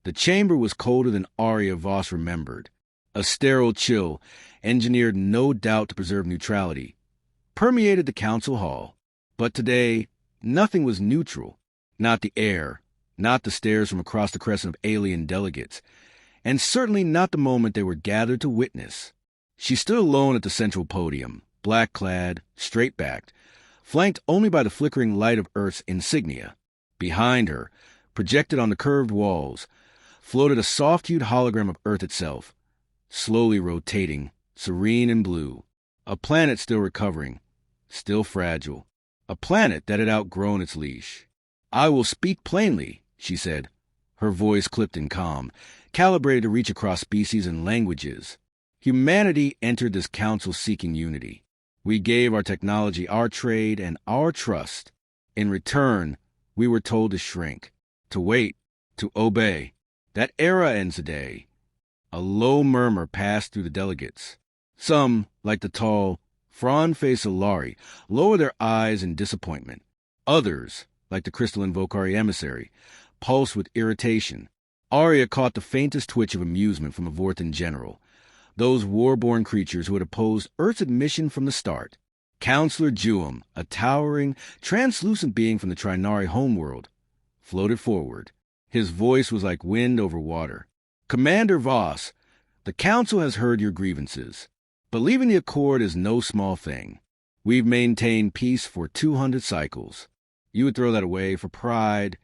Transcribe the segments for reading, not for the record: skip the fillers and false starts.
The chamber was colder than Arya Voss remembered. A sterile chill, engineered no doubt to preserve neutrality, permeated the council hall. But today, nothing was neutral. Not the air, not the stares from across the crescent of alien delegates, and certainly not the moment they were gathered to witness. She stood alone at the central podium, black-clad, straight-backed, flanked only by the flickering light of Earth's insignia. Behind her, projected on the curved walls, floated a soft-hued hologram of Earth itself, slowly rotating, serene and blue. A planet still recovering, still fragile. A planet that had outgrown its leash. "I will speak plainly," she said, her voice clipped and calm, calibrated to reach across species and languages. Humanity entered this council seeking unity. We gave our technology, our trade, and our trust. In return, we were told to shrink, to wait, to obey. That era ends today. A low murmur passed through the delegates. Some, like the tall, fawn-faced Solari, lowered their eyes in disappointment. Others, like the crystalline Vokari emissary, pulsed with irritation. Arya caught the faintest twitch of amusement from a Vorthan general, those war-born creatures who had opposed Earth's admission from the start. Counselor Juum, a towering, translucent being from the Trinari homeworld, floated forward. His voice was like wind over water. "Commander Voss, the Council has heard your grievances. But leaving the Accord is no small thing. We've maintained peace for 200 cycles. You would throw that away for pride."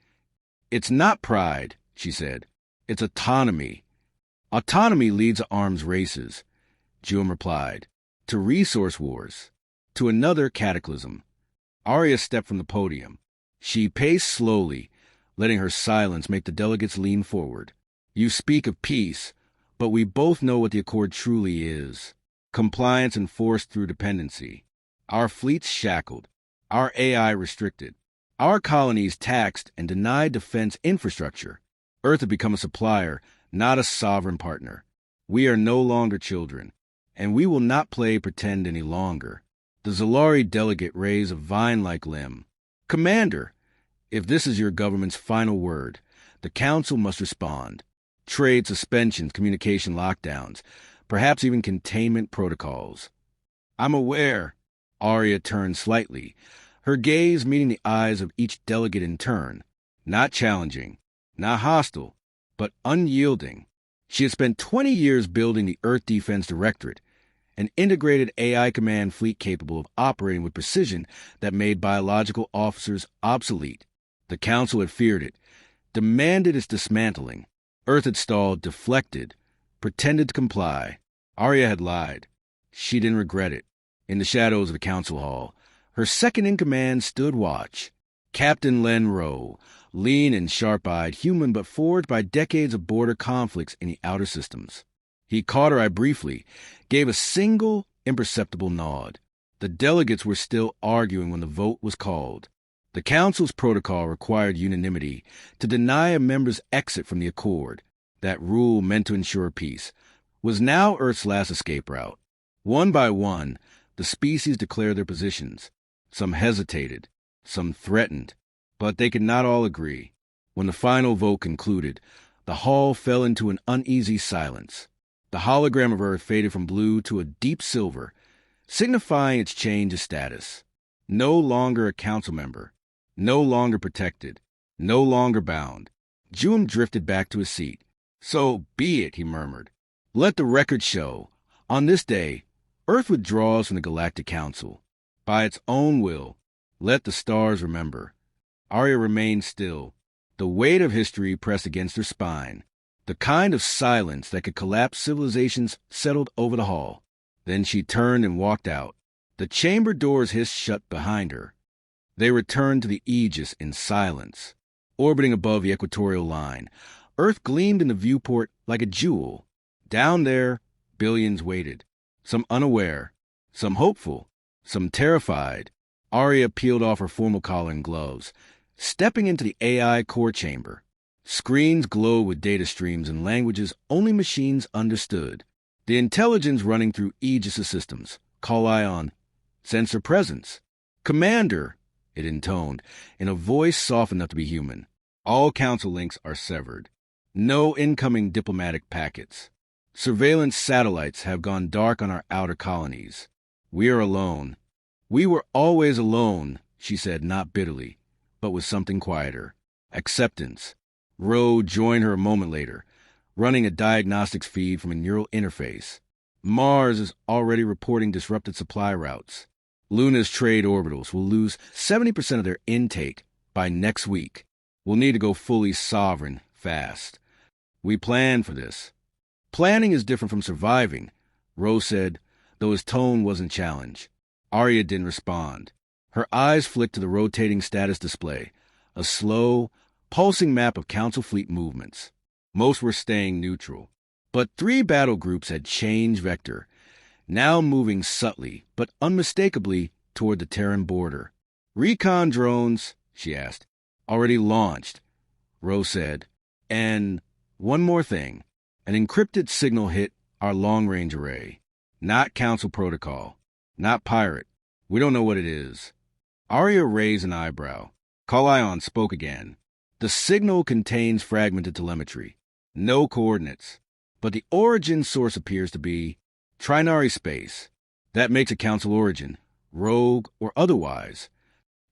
"It's not pride," she said. "It's autonomy. Autonomy leads to arms races," Juum replied. "To resource wars. To another cataclysm." Arya stepped from the podium. She paced slowly, letting her silence make the delegates lean forward. "You speak of peace, but we both know what the Accord truly is. Compliance enforced through dependency. Our fleets shackled. Our AI restricted. Our colonies taxed and denied defense infrastructure. Earth had become a supplier, not a sovereign partner. We are no longer children, and we will not play pretend any longer." The Zolari delegate raised a vine-like limb. "Commander, if this is your government's final word, the Council must respond. Trade suspensions, communication lockdowns, perhaps even containment protocols." "I'm aware." Arya turned slightly, her gaze meeting the eyes of each delegate in turn. Not challenging, not hostile, but unyielding. She had spent 20 years building the Earth Defense Directorate, an integrated AI command fleet capable of operating with precision that made biological officers obsolete. The Council had feared it, demanded its dismantling. Earth had stalled, deflected, pretended to comply. Arya had lied. She didn't regret it. In the shadows of the council hall, her second-in-command stood watch. Captain Len Rowe, lean and sharp-eyed, human but forged by decades of border conflicts in the outer systems. He caught her eye briefly, gave a single, imperceptible nod. The delegates were still arguing when the vote was called. The Council's protocol required unanimity to deny a member's exit from the Accord. That rule, meant to ensure peace, was now Earth's last escape route. One by one, the species declared their positions. Some hesitated, some threatened, but they could not all agree. When the final vote concluded, the hall fell into an uneasy silence. The hologram of Earth faded from blue to a deep silver, signifying its change of status. No longer a council member, no longer protected, no longer bound. Juum drifted back to his seat. "So be it," he murmured. "Let the record show. On this day, Earth withdraws from the Galactic Council. By its own will, let the stars remember." Arya remained still, the weight of history pressed against her spine. The kind of silence that could collapse civilizations settled over the hall. Then she turned and walked out. The chamber doors hissed shut behind her. They returned to the Aegis in silence. Orbiting above the equatorial line, Earth gleamed in the viewport like a jewel. Down there, billions waited, some unaware, some hopeful, some terrified. Arya peeled off her formal collar and gloves, stepping into the AI core chamber. Screens glowed with data streams in languages only machines understood. The intelligence running through Aegis' systems. Call ion. Sensor presence. "Commander," it intoned, in a voice soft enough to be human. "All council links are severed. No incoming diplomatic packets. Surveillance satellites have gone dark on our outer colonies. We are alone. We were always alone, she said, not bitterly, but with something quieter. Acceptance. Rowe joined her a moment later, running a diagnostics feed from a neural interface. Mars is already reporting disrupted supply routes. Luna's trade orbitals will lose 70% of their intake by next week. We'll need to go fully sovereign fast. We planned for this. Planning is different from surviving, Rowe said, though his tone wasn't challenge. Arya didn't respond. Her eyes flicked to the rotating status display, a slow, pulsing map of Council fleet movements. Most were staying neutral. But 3 battle groups had changed vector, now moving subtly but unmistakably toward the Terran border. Recon drones, she asked. Already launched, Rowe said. And one more thing. An encrypted signal hit our long-range array. Not Council protocol. Not pirate. We don't know what it is. Arya raised an eyebrow. Kal-Ion spoke again. The signal contains fragmented telemetry. No coordinates. But the origin source appears to be Trinari space. That makes a Council origin, rogue or otherwise.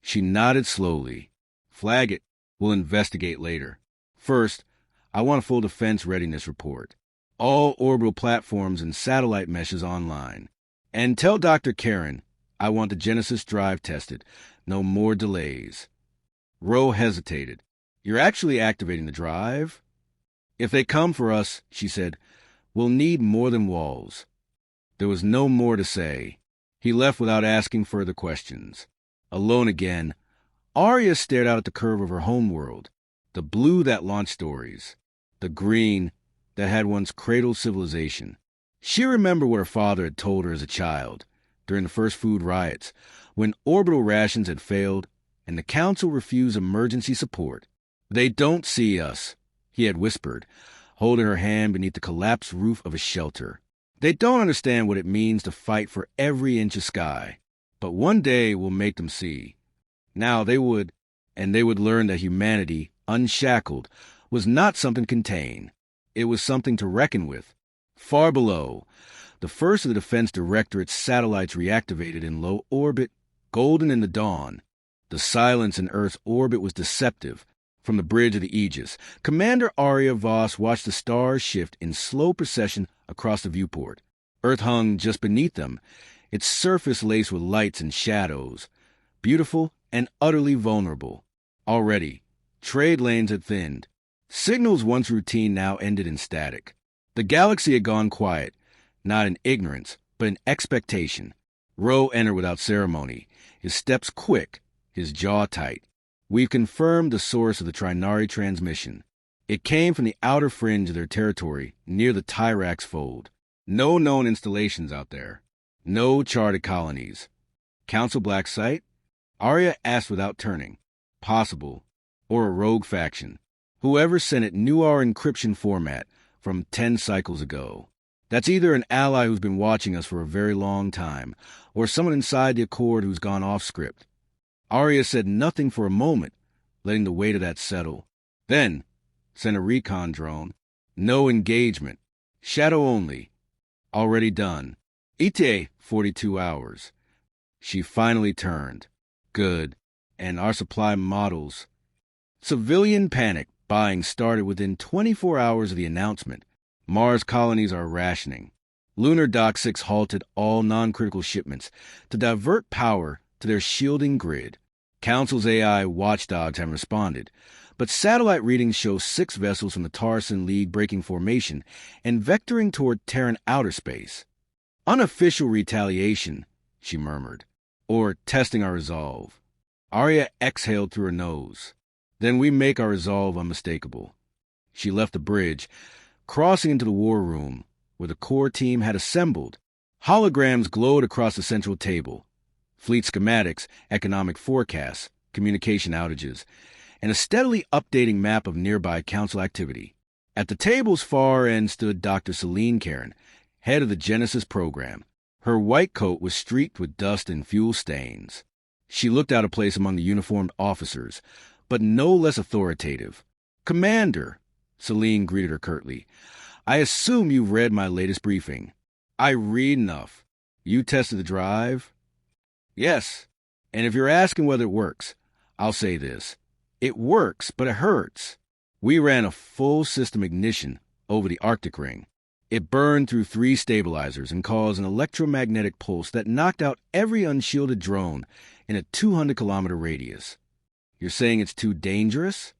She nodded slowly. Flag it. We'll investigate later. First, I want a full defense readiness report. All orbital platforms and satellite meshes online. And tell Dr. Karen I want the Genesis drive tested. No more delays. Rowe hesitated. You're actually activating the drive? If they come for us, she said, we'll need more than walls. There was no more to say. He left without asking further questions. Alone again, Arya stared out at the curve of her homeworld, the blue that launched stories, the green that had once cradled civilization. She remembered what her father had told her as a child, during the first food riots, when orbital rations had failed and the Council refused emergency support. They don't see us, he had whispered, holding her hand beneath the collapsed roof of a shelter. They don't understand what it means to fight for every inch of sky. But one day we'll make them see. Now they would, and they would learn that humanity, unshackled, was not something contained. It was something to reckon with. Far below, the first of the Defense Directorate's satellites reactivated in low orbit, golden in the dawn. The silence in Earth's orbit was deceptive. From the bridge of the Aegis, Commander Arya Voss watched the stars shift in slow procession across the viewport. Earth hung just beneath them, its surface laced with lights and shadows, beautiful and utterly vulnerable. Already, trade lanes had thinned. Signals once routine now ended in static. The galaxy had gone quiet, not in ignorance, but in expectation. Rowe entered without ceremony, his steps quick, his jaw tight. We've confirmed the source of the Trinari transmission. It came from the outer fringe of their territory, near the Tyrax fold. No known installations out there. No charted colonies. Council Black Site? Arya asked without turning. Possible. Or a rogue faction. Whoever sent it knew our encryption format from 10 cycles ago. That's either an ally who's been watching us for a very long time, or someone inside the Accord who's gone off script. Arya said nothing for a moment, letting the weight of that settle. Then, sent a recon drone. No engagement. Shadow only. Already done. ETA 42 hours. She finally turned. Good. And our supply models. Civilian panic buying started within 24 hours of the announcement. Mars colonies are rationing. Lunar Dock 6 halted all non-critical shipments to divert power to their shielding grid. Council's AI watchdogs haven't responded, but satellite readings show 6 vessels from the Tarsan League breaking formation and vectoring toward Terran outer space. Unofficial retaliation, she murmured, or testing our resolve. Arya exhaled through her nose. Then we make our resolve unmistakable. She left the bridge, crossing into the war room, where the core team had assembled. Holograms glowed across the central table. Fleet schematics, economic forecasts, communication outages, and a steadily updating map of nearby Council activity. At the table's far end stood Dr. Celine Karen, head of the Genesis program. Her white coat was streaked with dust and fuel stains. She looked out of place among the uniformed officers, but no less authoritative. "Commander," Celine greeted her curtly. "I assume you've read my latest briefing." "I read enough." "You tested the drive?" "Yes. And if you're asking whether it works, I'll say this. It works, but it hurts. We ran a full system ignition over the Arctic Ring. It burned through 3 stabilizers and caused an electromagnetic pulse that knocked out every unshielded drone in a 200-kilometer radius. You're saying it's too dangerous?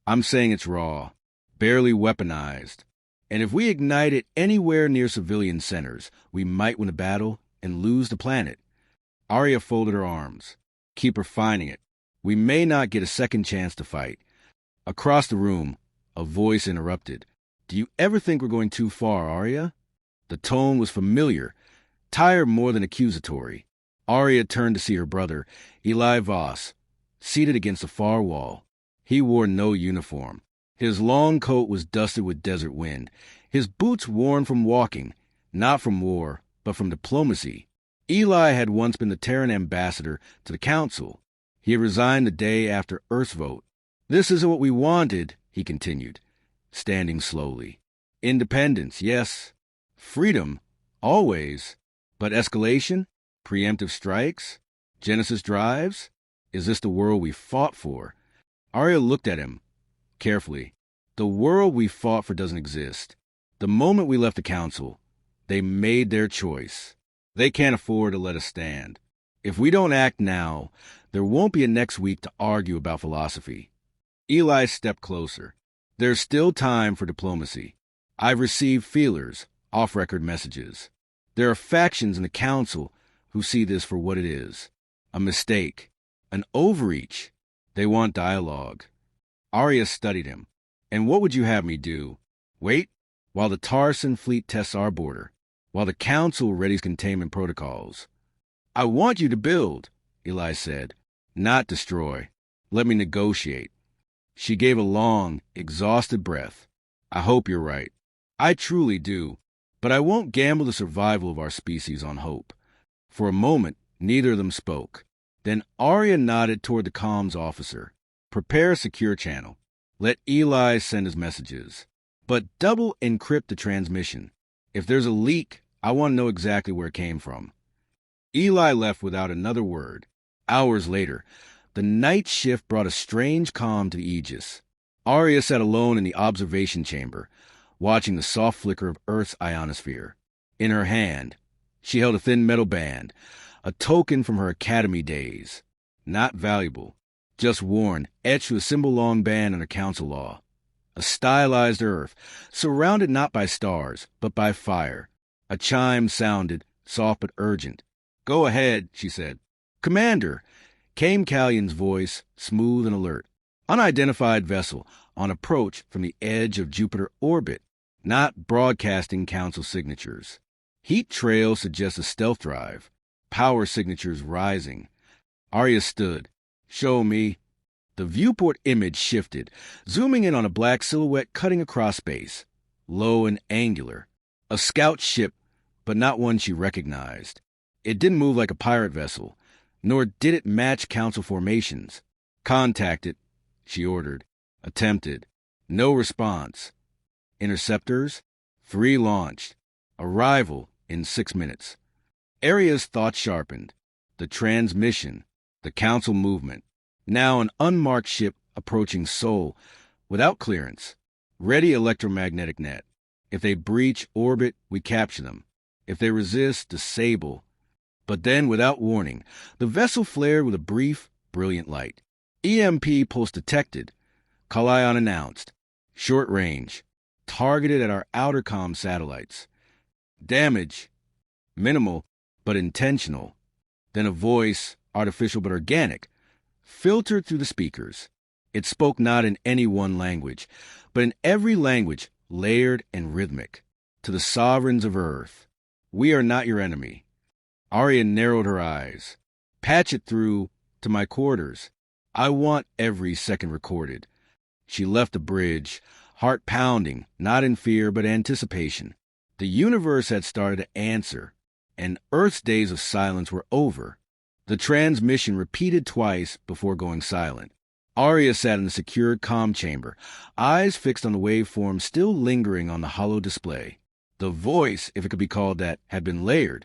I'm saying it's raw, barely weaponized. And if we ignite it anywhere near civilian centers, we might win a battle and lose the planet. Arya folded her arms. Keep refining it. We may not get a second chance to fight. Across the room, a voice interrupted. "Do you ever think we're going too far, Arya?" The tone was familiar, tired more than accusatory. Arya turned to see her brother, Eli Voss, seated against the far wall. He wore no uniform. His long coat was dusted with desert wind, his boots worn from walking, not from war, but from diplomacy. Eli had once been the Terran ambassador to the Council. He had resigned the day after Earth's vote. "This isn't what we wanted," he continued, standing slowly. "Independence, yes. Freedom, always. But escalation? Preemptive strikes? Genesis drives? Is this the world we fought for?" Arya looked at him carefully. "The world we fought for doesn't exist. The moment we left the Council, they made their choice. They can't afford to let us stand. If we don't act now, there won't be a next week to argue about philosophy." Eli stepped closer. "There's still time for diplomacy. I've received feelers, off-record messages. There are factions in the Council who see this for what it is. A mistake. An overreach. They want dialogue." Arya studied him. "And what would you have me do? Wait while the Tarsan fleet tests our border, while the Council readies containment protocols?" "I want you to build," Eli said, "not destroy. Let me negotiate." She gave a long, exhausted breath. "I hope you're right. I truly do. But I won't gamble the survival of our species on hope." For a moment, neither of them spoke. Then Arya nodded toward the comms officer. "Prepare a secure channel. Let Eli send his messages. But double encrypt the transmission. If there's a leak, I want to know exactly where it came from." Eli left without another word. Hours later, the night shift brought a strange calm to the Aegis. Arya sat alone in the observation chamber, watching the soft flicker of Earth's ionosphere. In her hand, she held a thin metal band, a token from her academy days. Not valuable, just worn, etched with a symbol-long band under Council law. A stylized Earth, surrounded not by stars, but by fire. A chime sounded, soft but urgent. "Go ahead," she said. "Commander," came Callion's voice, smooth and alert. "Unidentified vessel, on approach from the edge of Jupiter orbit, not broadcasting Council signatures. Heat trail suggests a stealth drive. Power signatures rising." Arya stood. "Show me." The viewport image shifted, zooming in on a black silhouette cutting across space, low and angular. A scout ship, but not one she recognized. It didn't move like a pirate vessel, nor did it match Council formations. "Contact it," she ordered. Attempted. No response. Interceptors? 3 launched. Arrival in 6 minutes. Arya's thoughts sharpened. The transmission. The Council movement. Now an unmarked ship approaching Sol, without clearance. Ready electromagnetic net. If they breach orbit, we capture them. If they resist, disable. But then, without warning, the vessel flared with a brief, brilliant light. EMP pulse detected. Calion announced. Short range. Targeted at our outer comm satellites. Damage. Minimal, but intentional. Then a voice, artificial but organic, filtered through the speakers. It spoke not in any one language, but in every language, layered and rhythmic. To the sovereigns of Earth. "We are not your enemy." Arya narrowed her eyes. "Patch it through to my quarters. I want every second recorded." She left the bridge, heart pounding, not in fear but anticipation. The universe had started to answer, and Earth's days of silence were over. The transmission repeated twice before going silent. Arya sat in the secured comm chamber, eyes fixed on the waveform still lingering on the hollow display. The voice, if it could be called that, had been layered,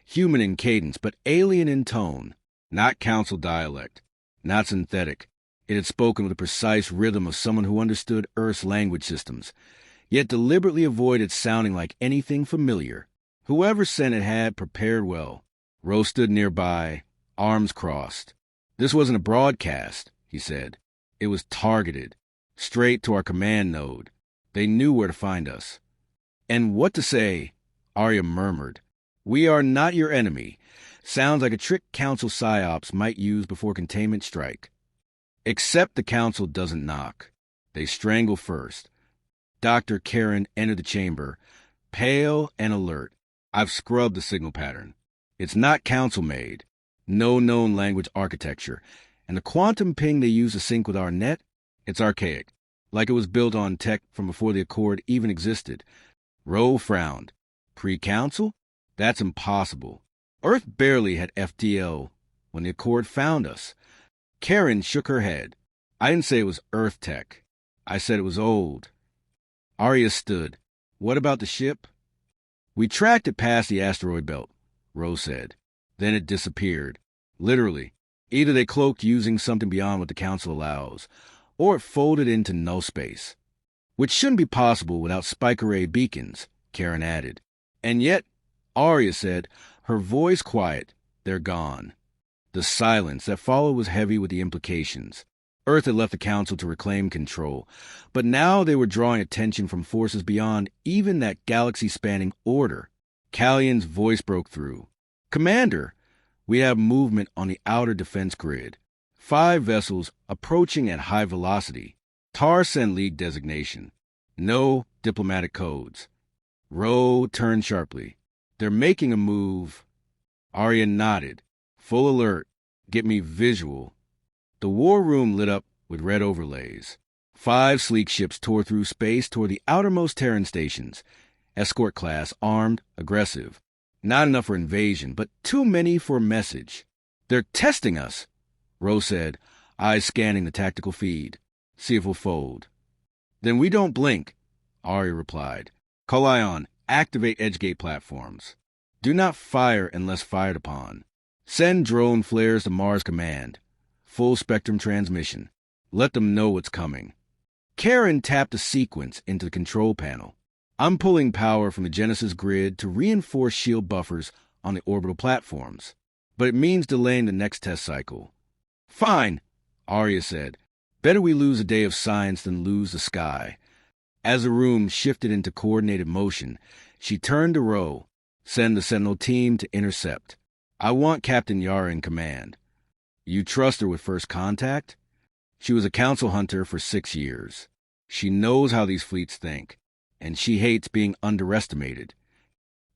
human in cadence, but alien in tone. Not council dialect, not synthetic. It had spoken with the precise rhythm of someone who understood Earth's language systems, yet deliberately avoided sounding like anything familiar. Whoever sent it had prepared well. Rose stood nearby, arms crossed. This wasn't a broadcast, he said. It was targeted, straight to our command node. They knew where to find us. And what to say, Arya murmured. We are not your enemy. Sounds like a trick Council psyops might use before containment strike. Except the Council doesn't knock. They strangle first. Dr. Karen entered the chamber, pale and alert. I've scrubbed the signal pattern. It's not Council-made. No known language architecture. And the quantum ping they use to sync with our net, it's archaic. Like it was built on tech from before the Accord even existed. Rowe frowned. Pre-Council? That's impossible. Earth barely had FTL when the Accord found us. Karen shook her head. I didn't say it was Earth tech. I said it was old. Arya stood. What about the ship? We tracked it past the asteroid belt, Rose said. Then it disappeared. Literally. Either they cloaked using something beyond what the Council allows, or it folded into null space. Which shouldn't be possible without spike array beacons, Karen added. And yet, Arya said, her voice quiet, they're gone. The silence that followed was heavy with the implications. Earth had left the Council to reclaim control, but now they were drawing attention from forces beyond even that galaxy-spanning order. Callion's voice broke through. Commander, we have movement on the outer defense grid. 5 vessels approaching at high velocity. Tar-Sen League designation. No diplomatic codes. Rowe turned sharply. They're making a move. Arya nodded. Full alert. Get me visual. The war room lit up with red overlays. 5 sleek ships tore through space toward the outermost Terran stations. Escort class, armed, aggressive. Not enough for invasion, but too many for a message. They're testing us, Rose said, eyes scanning the tactical feed. See if we'll fold. Then we don't blink, Arya replied. Kolion, activate Edgegate platforms. Do not fire unless fired upon. Send drone flares to Mars Command. Full spectrum transmission. Let them know what's coming. Karen tapped a sequence into the control panel. I'm pulling power from the Genesis grid to reinforce shield buffers on the orbital platforms, but it means delaying the next test cycle. Fine, Arya said. Better we lose a day of science than lose the sky. As the room shifted into coordinated motion, she turned to Rowe. Send the Sentinel team to intercept. I want Captain Yara in command. You trust her with first contact? She was a Council hunter for 6 years. She knows how these fleets think, and she hates being underestimated.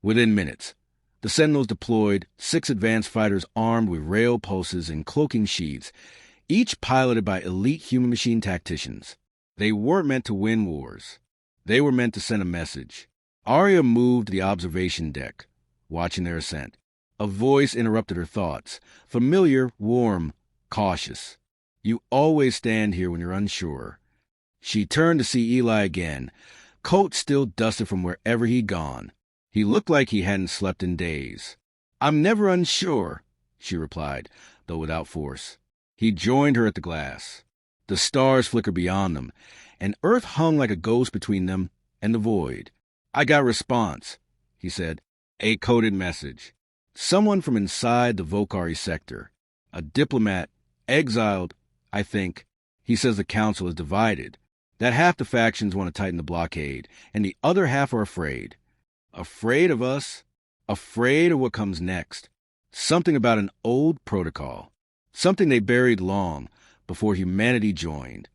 Within minutes, the Sentinels deployed 6 advanced fighters armed with rail pulses and cloaking sheaths, each piloted by elite human-machine tacticians. They weren't meant to win wars. They were meant to send a message. Arya moved to the observation deck, watching their ascent. A voice interrupted her thoughts. Familiar, warm, cautious. You always stand here when you're unsure. She turned to see Eli again, coat still dusted from wherever he'd gone. He looked like he hadn't slept in days. I'm never unsure, she replied, though without force. He joined her at the glass. The stars flickered beyond them, and Earth hung like a ghost between them and the void. I got a response, he said. A coded message. Someone from inside the Vokari sector. A diplomat, exiled, I think. He says the Council is divided. That half the factions want to tighten the blockade, and the other half are afraid. Afraid of us? Afraid of what comes next. Something about an old protocol. Something they buried long before humanity joined.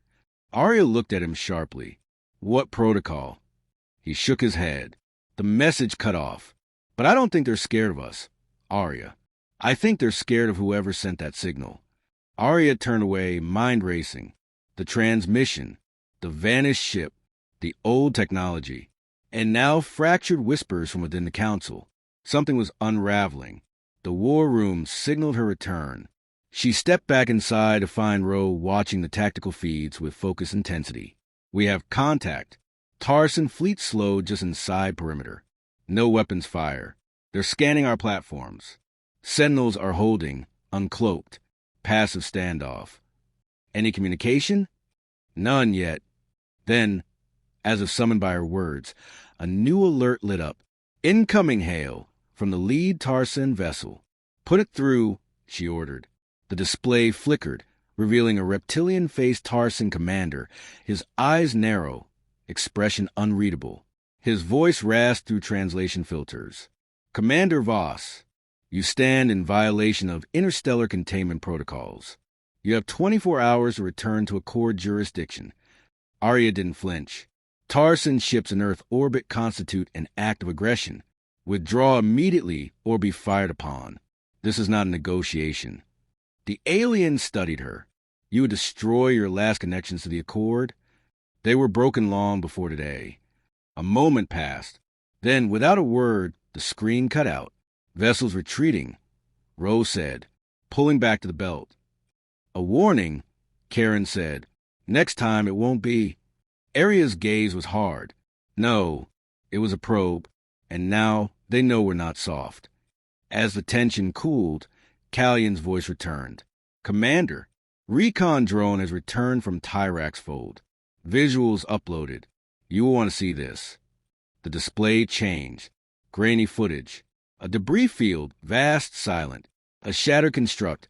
Arya looked at him sharply. What protocol? He shook his head. The message cut off. But I don't think they're scared of us, Arya. I think they're scared of whoever sent that signal. Arya turned away, mind racing. The transmission, the vanished ship, the old technology, and now fractured whispers from within the Council. Something was unraveling. The war room signaled her return. She stepped back inside to find Ro watching the tactical feeds with focused intensity. We have contact. Tarson fleet slowed just inside perimeter. No weapons fire. They're scanning our platforms. Sentinels are holding, uncloaked. Passive standoff. Any communication? None yet. Then, as if summoned by her words, a new alert lit up. Incoming hail from the lead Tarson vessel. Put it through, she ordered. The display flickered, revealing a reptilian-faced Tarson commander, his eyes narrow, expression unreadable. His voice rasped through translation filters. Commander Voss, you stand in violation of interstellar containment protocols. You have 24 hours to return to Accord jurisdiction. Arya didn't flinch. Tarson ships in Earth orbit constitute an act of aggression. Withdraw immediately or be fired upon. This is not a negotiation. The alien studied her. You would destroy your last connections to the Accord? They were broken long before today. A moment passed. Then, without a word, the screen cut out. Vessels retreating, Rose said, pulling back to the belt. A warning, Karen said. Next time it won't be. Arya's gaze was hard. No, it was a probe, and now they know we're not soft. As the tension cooled, Callion's voice returned. Commander, recon drone has returned from Tyrax fold. Visuals uploaded. You will want to see this. The display changed. Grainy footage. A debris field, vast, silent. A shattered construct,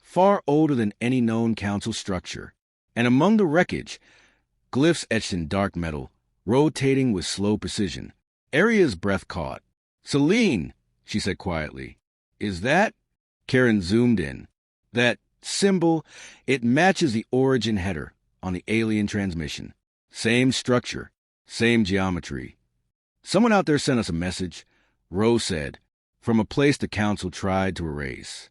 far older than any known council structure. And among the wreckage, glyphs etched in dark metal, rotating with slow precision. Arya's breath caught. Celine, she said quietly. Is that? Karen zoomed in. That symbol, it matches the origin header on the alien transmission. Same structure, same geometry. Someone out there sent us a message, Rose said, from a place the council tried to erase.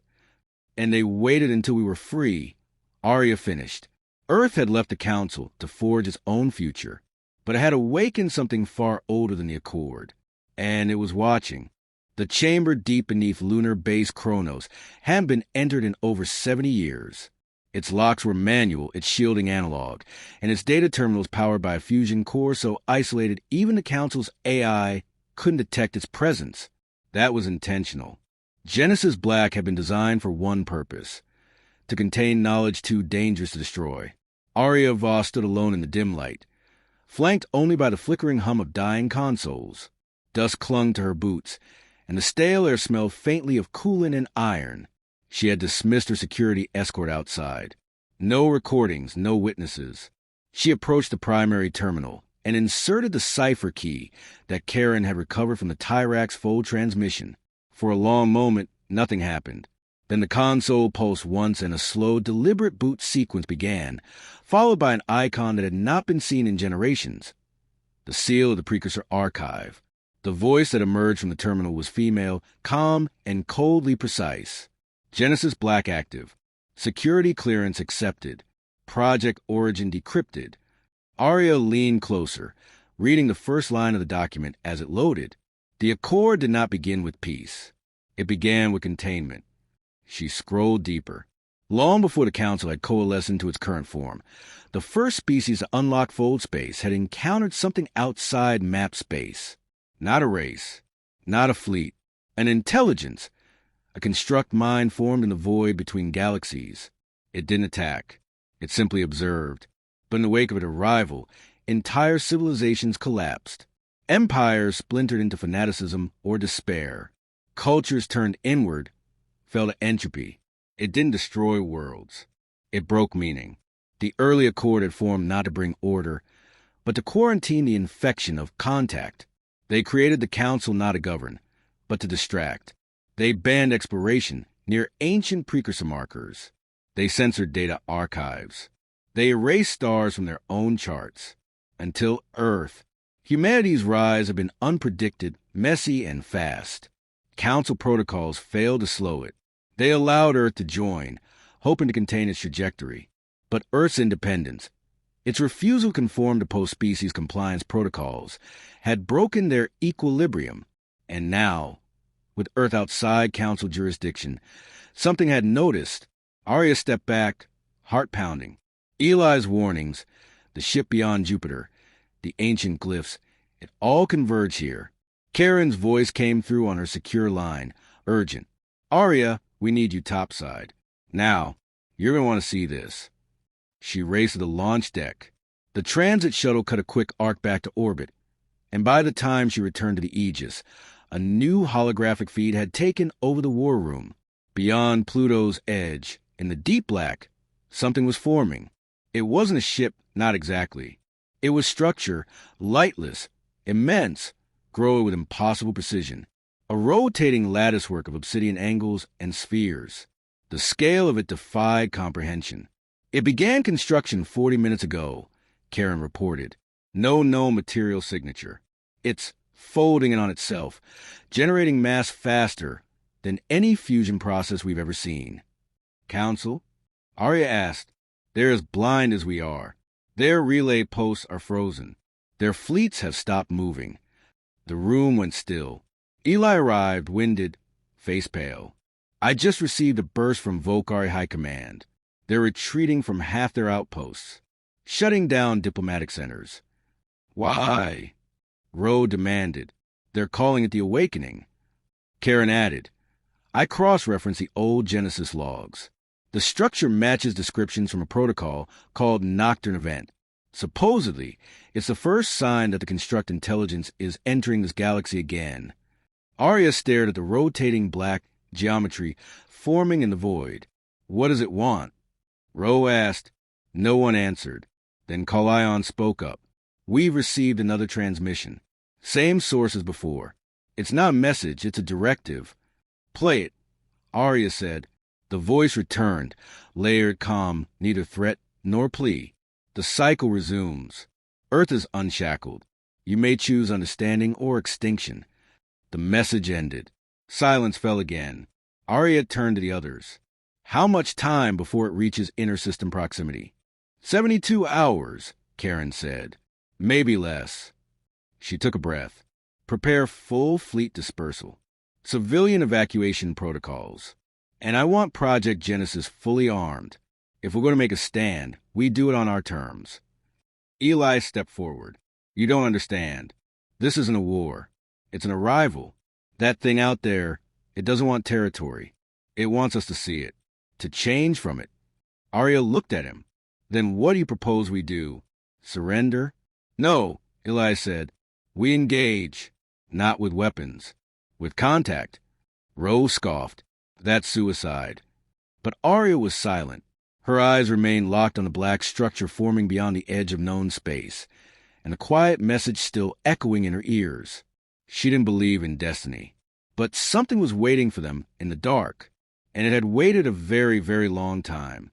And they waited until we were free. Arya finished. Earth had left the council to forge its own future, but it had awakened something far older than the Accord. And it was watching. The chamber deep beneath lunar base Kronos hadn't been entered in over 70 years. Its locks were manual, its shielding analog, and its data terminals powered by a fusion core so isolated even the council's AI couldn't detect its presence. That was intentional. Genesis Black had been designed for one purpose: to contain knowledge too dangerous to destroy. Arya Voss stood alone in the dim light, flanked only by the flickering hum of dying consoles. Dust clung to her boots, and the stale air smelled faintly of coolant and iron. She had dismissed her security escort outside. No recordings, no witnesses. She approached the primary terminal and inserted the cipher key that Karen had recovered from the Tyrax fold transmission. For a long moment, nothing happened. Then the console pulsed once and a slow, deliberate boot sequence began, followed by an icon that had not been seen in generations. The seal of the precursor archive. The voice that emerged from the terminal was female, calm, and coldly precise. Genesis Black active. Security clearance accepted. Project origin decrypted. Arya leaned closer, reading the first line of the document as it loaded. The Accord did not begin with peace. It began with containment. She scrolled deeper. Long before the Council had coalesced into its current form, the first species to unlock fold space had encountered something outside map space. Not a race, not a fleet, an intelligence, a construct mind formed in the void between galaxies. It didn't attack. It simply observed. But in the wake of its arrival, entire civilizations collapsed. Empires splintered into fanaticism or despair. Cultures turned inward, fell to entropy. It didn't destroy worlds. It broke meaning. The early Accord had formed not to bring order, but to quarantine the infection of contact. They created the Council not to govern, but to distract. They banned exploration near ancient precursor markers. They censored data archives. They erased stars from their own charts. Until Earth. Humanity's rise had been unpredicted, messy, and fast. Council protocols failed to slow it. They allowed Earth to join, hoping to contain its trajectory. But Earth's independence, its refusal to conform to post-species compliance protocols, had broken their equilibrium. And now, with Earth outside Council jurisdiction, something had noticed Arya stepped back, heart pounding. Eli's warnings, the ship beyond Jupiter, the ancient glyphs, it all converge here. Karen's voice came through on her secure line, urgent. Arya, we need you topside. Now, you're going to want to see this. She raced to the launch deck. The transit shuttle cut a quick arc back to orbit, and by the time she returned to the Aegis, a new holographic feed had taken over the war room. Beyond Pluto's edge, in the deep black, something was forming. It wasn't a ship, not exactly. It was structure, lightless, immense, growing with impossible precision. A rotating latticework of obsidian angles and spheres. The scale of it defied comprehension. It began construction 40 minutes ago, Karen reported. No known material signature. It's folding in on itself, generating mass faster than any fusion process we've ever seen. Council? Arya asked. They're as blind as we are. Their relay posts are frozen. Their fleets have stopped moving. The room went still. Eli arrived, winded, face pale. I just received a burst from Volkari High Command. They're retreating from half their outposts, shutting down diplomatic centers. Why? Rowe demanded. They're calling it the Awakening. Karen added. I cross-referenced the old Genesis logs. The structure matches descriptions from a protocol called Nocturne Event. Supposedly, it's the first sign that the construct intelligence is entering this galaxy again. Arya stared at the rotating black geometry forming in the void. What does it want? Rowe asked. No one answered. Then Kalion spoke up. We've received another transmission. Same source as before. It's not a message, it's a directive. Play it, Arya said. The voice returned, layered, calm, neither threat nor plea. The cycle resumes. Earth is unshackled. You may choose understanding or extinction. The message ended. Silence fell again. Arya turned to the others. How much time before it reaches inter-system proximity? 72 hours, Karen said. Maybe less. She took a breath. Prepare full fleet dispersal. Civilian evacuation protocols. And I want Project Genesis fully armed. If we're going to make a stand, we do it on our terms. Eli stepped forward. You don't understand. This isn't a war. It's an arrival. That thing out there, it doesn't want territory. It wants us to see it, to change from it. Arya looked at him. Then what do you propose we do? Surrender? No, Eli said. We engage. Not with weapons. With contact. Rowe scoffed. That's suicide. But Arya was silent. Her eyes remained locked on the black structure forming beyond the edge of known space, and the quiet message still echoing in her ears. She didn't believe in destiny. But something was waiting for them in the dark, and it had waited a very, very long time.